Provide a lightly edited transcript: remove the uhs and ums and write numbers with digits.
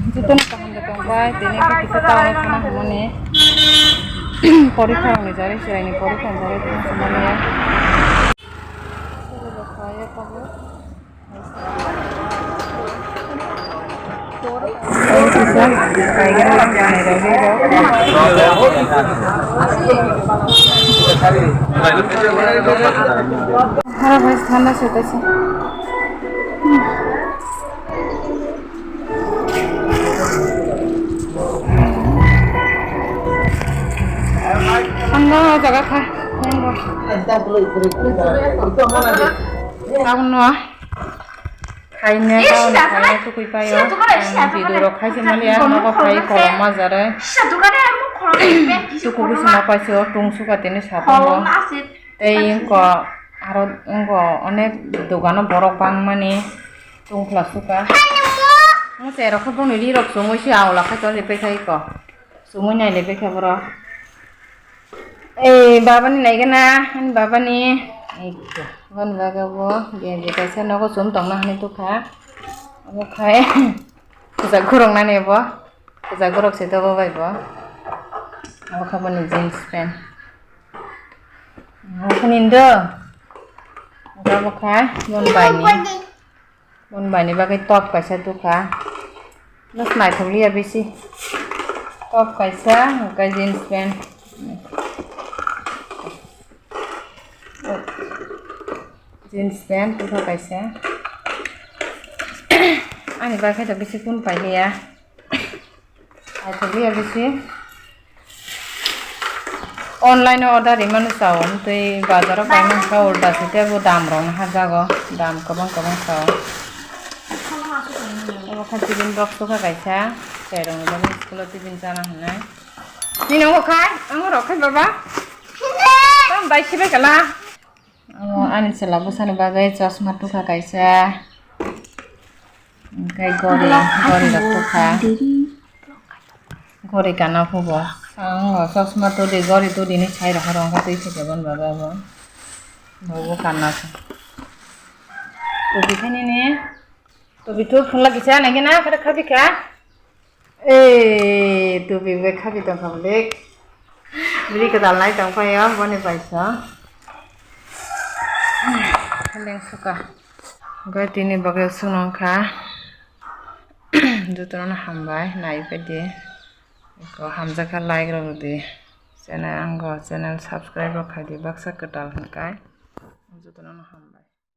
Jutun kaham datang bay, dini kita tahu kena mana পরীক্ষা অনুযায়ী সেরাইনি পরীক্ষা অনুযায়ী তুমি সমানে saya pakai bisa kayak gini harap harus ঠান্ডা সেটাছে ঠান্ডা জায়গা খা tao nó khai nè tao nè khai nó tụi bay ó vì đồ đó khai xem mà liền nó có khai khó mà giờ đấy tụi cô biết mà phải sửa trung số cái tên sao không đây có অনেক দোকানও বড় বাং মানে trung plus suka nó sẽ nó không có người đi được số mới xào là khách cho lấy khai có số mới này lấy khai bro ê baba này cái na anh baba này itu kan bagawo dia biasa nó có xuống tổng năng itu kah aku khai bisa kurang nane bo bisa kurang sih tuh bapak bo aku kapan jeans pant aku nindo aku khai bon bani bagai top kaisa tuh kah terus naik tholi habis sih top kaisa pakai jeans pant jeans pant tuh kaisa ani pakai tapi sih pun pakai ya tapi habis sih online order di mana saun tuh bazar apa yang kau order sih tuh dam rong harga go dam kabang saun aku kan timin box tuh kaisa terong jadi sekolah timin sana nih ini nunggu kai nunggu rokai baba kamu baik sih kalah ani selalu sana bagai chasma tuh kaisa kayak gori tuh kah gori karena aku boh chasma tuh di gori tuh di ini cair orang kata itu jaban bagai boh karena tuh bikin ini tuh pun lagi saya lagi na pada kapi kah tuh bibe kapi tuh publik beli kedal naik tangpa ya boleh baca kalian suka gue ini bagai sunong kah itu tuh hambai naik pede kau hamza kan like lo deh channel subscribe lo kali baksa kedal kan itu tuh hambai